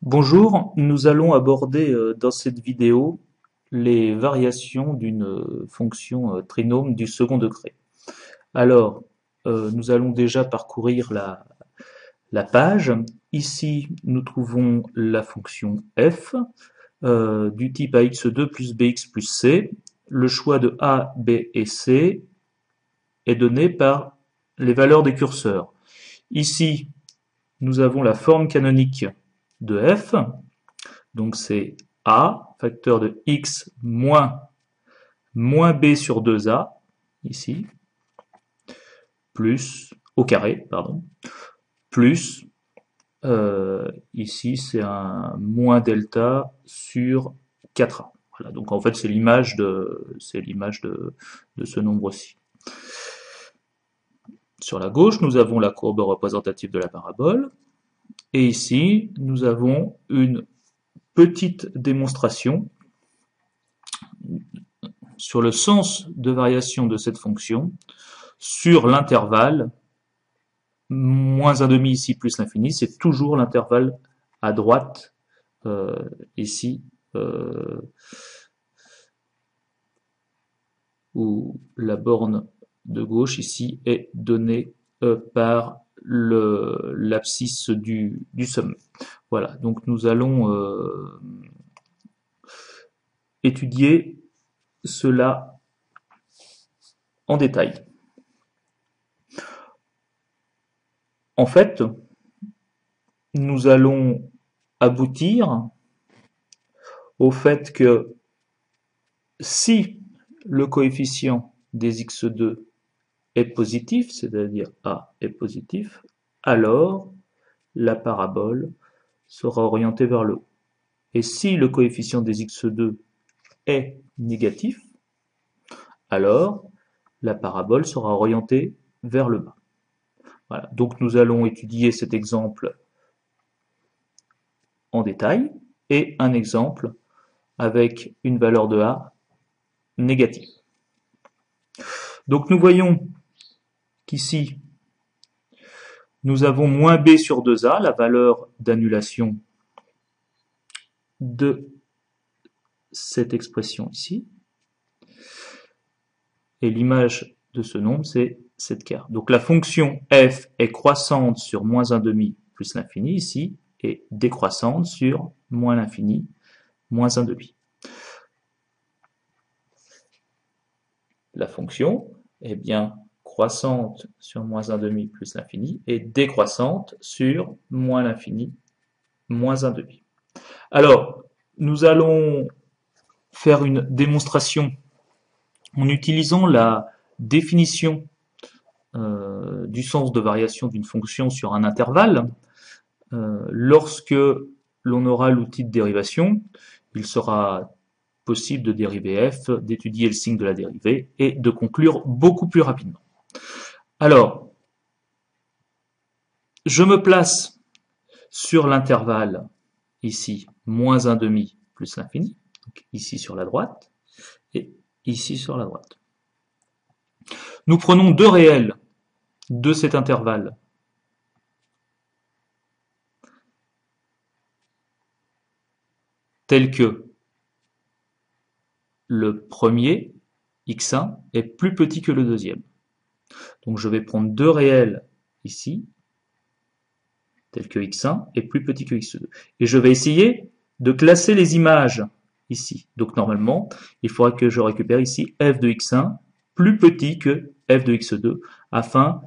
Bonjour, nous allons aborder dans cette vidéo les variations d'une fonction trinôme du second degré. Alors, nous allons déjà parcourir la page. Ici, nous trouvons la fonction f du type ax2 plus bx plus c. Le choix de a, b et c est donné par les valeurs des curseurs. Ici, nous avons la forme canonique de f. Donc c'est a, facteur de x moins b sur 2a, ici, plus, au carré, pardon, plus, ici c'est un moins delta sur 4a. Voilà, donc en fait c'est l'image de ce nombre-ci. Sur la gauche, nous avons la courbe représentative de la parabole, et ici nous avons une petite démonstration sur le sens de variation de cette fonction sur l'intervalle moins 1,5 ici plus l'infini, c'est toujours l'intervalle à droite ici où la borne de gauche ici est donnée par l'abscisse du sommet. Voilà, donc nous allons étudier cela en détail. En fait, nous allons aboutir au fait que si le coefficient des x2 est positif, c'est-à-dire a est positif, alors la parabole sera orientée vers le haut. Et si le coefficient des x2 est négatif, alors la parabole sera orientée vers le bas. Voilà. Donc nous allons étudier cet exemple en détail et un exemple avec une valeur de a négative. Donc nous voyons qu'ici, nous avons moins b sur 2a, la valeur d'annulation de cette expression ici. Et l'image de ce nombre, c'est cette carte. Donc la fonction f est croissante sur moins 1,5 plus l'infini ici, et décroissante sur moins l'infini, moins 1,5. La fonction est bien croissante sur moins 1,5 plus l'infini et décroissante sur moins l'infini, moins 1,5. Alors, nous allons faire une démonstration en utilisant la définition du sens de variation d'une fonction sur un intervalle. Lorsque l'on aura l'outil de dérivation, il sera possible de dériver f, d'étudier le signe de la dérivée et de conclure beaucoup plus rapidement. Alors, je me place sur l'intervalle ici, moins 1,5 plus l'infini, ici sur la droite, et ici sur la droite. Nous prenons deux réels de cet intervalle. Tel que le premier, x1, est plus petit que le deuxième. Donc je vais prendre deux réels ici, tel que x1 est plus petit que x2. Et je vais essayer de classer les images ici. Donc normalement, il faudra que je récupère ici f de x1 plus petit que f de x2 afin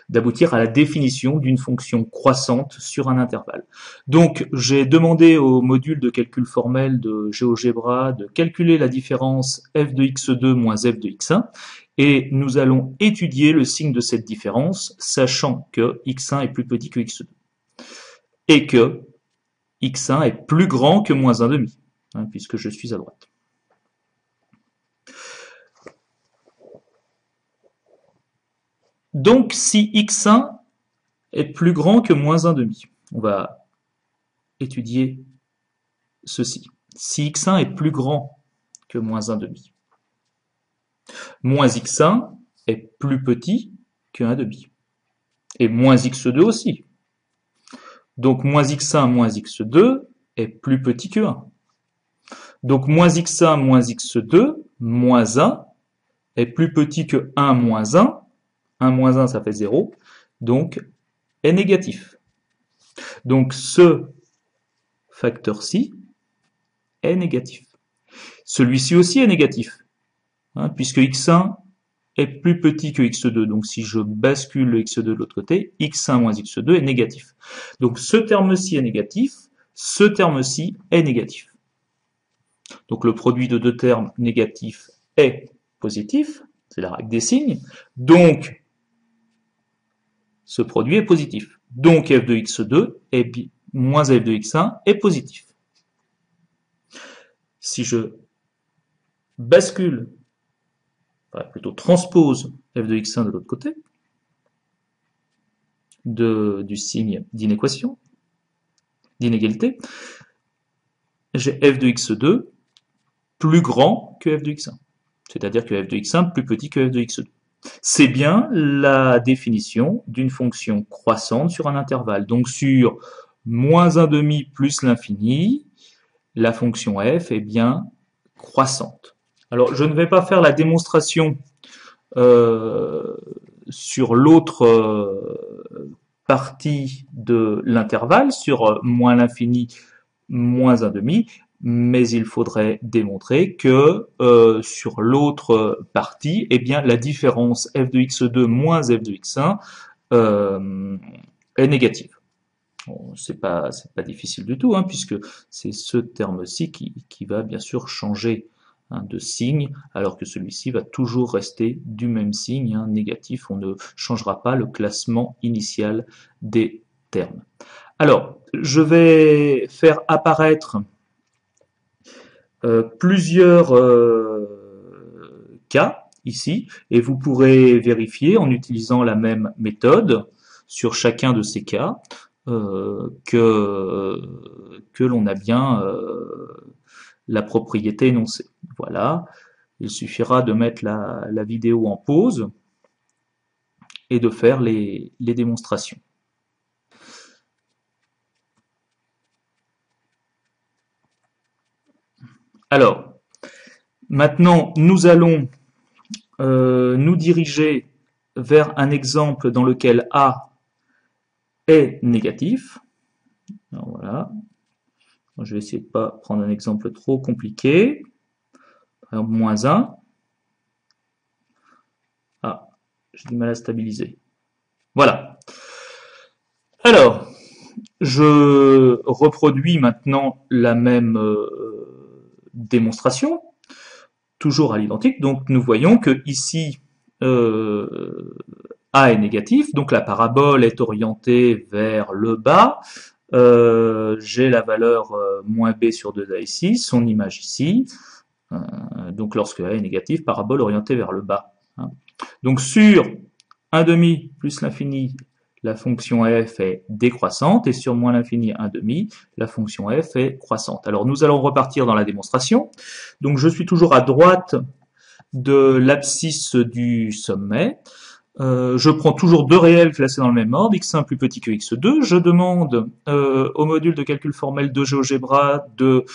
d'aboutir à la définition d'une fonction croissante sur un intervalle. Donc j'ai demandé au module de calcul formel de GeoGebra de calculer la différence f de x2 moins f de x1 et nous allons étudier le signe de cette différence sachant que x1 est plus petit que x2 et que x1 est plus grand que moins 1,5 puisque je suis à droite. Donc, si x1 est plus grand que moins 1,5, on va étudier ceci. Si x1 est plus grand que moins 1,5, moins x1 est plus petit que 1,5. Et moins x2 aussi. Donc moins x1 moins x2 est plus petit que 1. Donc moins x1 moins x2 moins 1 est plus petit que 1 moins 1. 1 moins 1, ça fait 0. Donc est négatif. Donc ce facteur-ci est négatif. Celui-ci aussi est négatif, hein, puisque x1 est plus petit que x2. Donc si je bascule le x2 de l'autre côté, x1 moins x2 est négatif. Donc ce terme-ci est négatif, ce terme-ci est négatif. Donc le produit de deux termes négatifs est positif, c'est la règle des signes. Donc ce produit est positif. Donc f de x2 est moins f de x1 est positif. Si je bascule, plutôt transpose f de x1 de l'autre côté, du signe d'inéquation, d'inégalité, j'ai f de x2 plus grand que f de x1. C'est-à-dire que f de x1 plus petit que f de x2. C'est bien la définition d'une fonction croissante sur un intervalle. Donc sur moins 1,5 plus l'infini, la fonction f est bien croissante. Alors je ne vais pas faire la démonstration sur l'autre partie de l'intervalle, sur moins l'infini, moins 1,5, mais il faudrait démontrer que sur l'autre partie, eh bien, la différence f de x2 moins f de x1 est négative. Bon, c'est pas difficile du tout, hein, puisque c'est ce terme-ci qui va bien sûr changer, hein, de signe, alors que celui-ci va toujours rester du même signe, hein, négatif. On ne changera pas le classement initial des termes. Alors, je vais faire apparaître plusieurs cas ici, et vous pourrez vérifier en utilisant la même méthode sur chacun de ces cas que l'on a bien la propriété énoncée. Voilà, il suffira de mettre la vidéo en pause et de faire les démonstrations. Alors, maintenant, nous allons nous diriger vers un exemple dans lequel A est négatif. Alors, voilà. Je vais essayer de ne pas prendre un exemple trop compliqué. Par exemple, moins 1. Ah, j'ai du mal à stabiliser. Voilà. Alors, je reproduis maintenant la même démonstration, toujours à l'identique. Donc nous voyons que ici A est négatif, donc la parabole est orientée vers le bas. J'ai la valeur moins b sur 2a ici, son image ici. Donc lorsque A est négatif, parabole orientée vers le bas. Hein. Donc sur 1,5 plus l'infini, la fonction f est décroissante, et sur moins l'infini 1,5, la fonction f est croissante. Alors nous allons repartir dans la démonstration. Donc je suis toujours à droite de l'abscisse du sommet. Je prends toujours deux réels classés dans le même ordre, x1 plus petit que x2. Je demande au module de calcul formel de GeoGebra de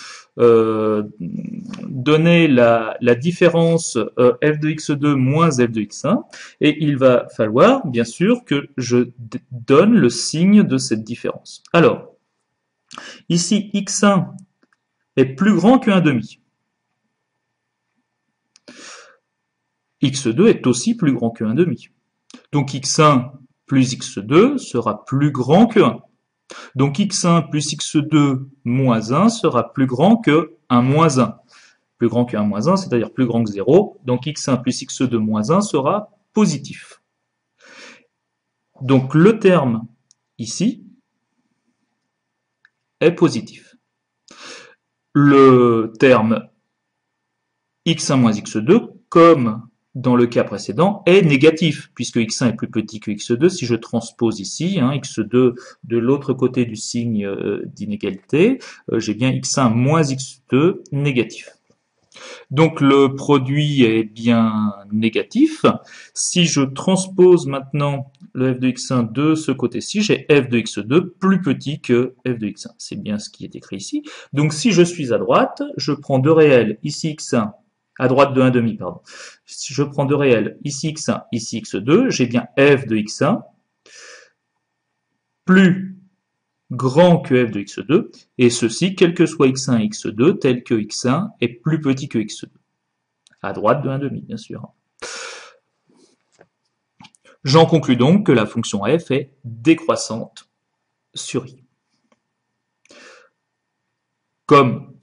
donner la différence f de x2 moins f de x1, et il va falloir bien sûr que je donne le signe de cette différence. Alors, ici x1 est plus grand que 1,5. x2 est aussi plus grand que 1,5. Donc x1 plus x2 sera plus grand que 1. Donc x1 plus x2 moins 1 sera plus grand que 1 moins 1. Plus grand que 1 moins 1, c'est-à-dire plus grand que 0. Donc x1 plus x2 moins 1 sera positif. Donc le terme ici est positif. Le terme x1 moins x2, comme dans le cas précédent, est négatif, puisque x1 est plus petit que x2. Si je transpose ici, hein, x2 de l'autre côté du signe d'inégalité, j'ai bien x1 moins x2 négatif. Donc le produit est bien négatif. Si je transpose maintenant le f de x1 de ce côté-ci, j'ai f de x2 plus petit que f de x1. C'est bien ce qui est écrit ici. Donc si je suis à droite, je prends 2 réels, ici x1, à droite de 1,5, pardon. Si je prends 2 réels, ici x1, ici x2, j'ai bien f de x1 plus grand que f de x2, et ceci, quel que soit x1 et x2, tel que x1 est plus petit que x2. À droite de 1,5, bien sûr. J'en conclus donc que la fonction f est décroissante sur i. Comme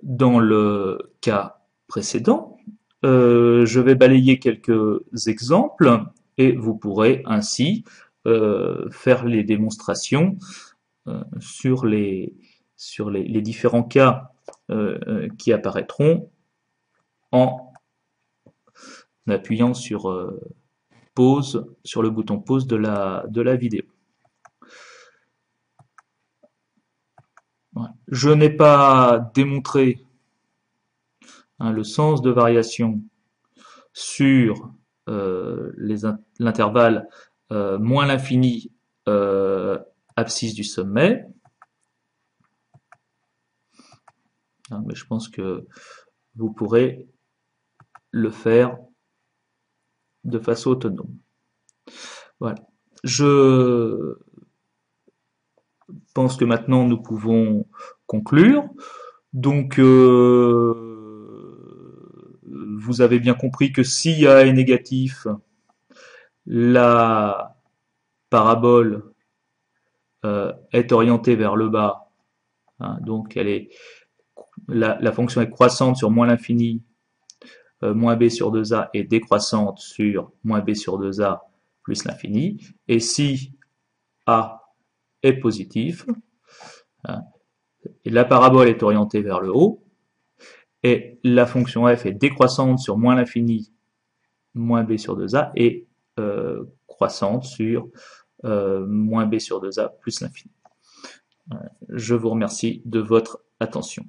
dans le cas précédent, je vais balayer quelques exemples et vous pourrez ainsi faire les démonstrations sur les différents cas qui apparaîtront en appuyant sur pause, sur le bouton pause de la vidéo. Je n'ai pas démontré le sens de variation sur l'intervalle moins l'infini abscisse du sommet. Mais je pense que vous pourrez le faire de façon autonome. Voilà. Je pense que maintenant nous pouvons conclure. Donc, vous avez bien compris que si A est négatif, la parabole est orientée vers le bas. Hein, donc, la fonction est croissante sur moins l'infini, moins b sur 2a, et décroissante sur moins b sur 2a plus l'infini. Et si A est positif, hein, et la parabole est orientée vers le haut, et la fonction f est décroissante sur moins l'infini, moins b sur 2a, et croissante sur moins b sur 2a plus l'infini. Je vous remercie de votre attention.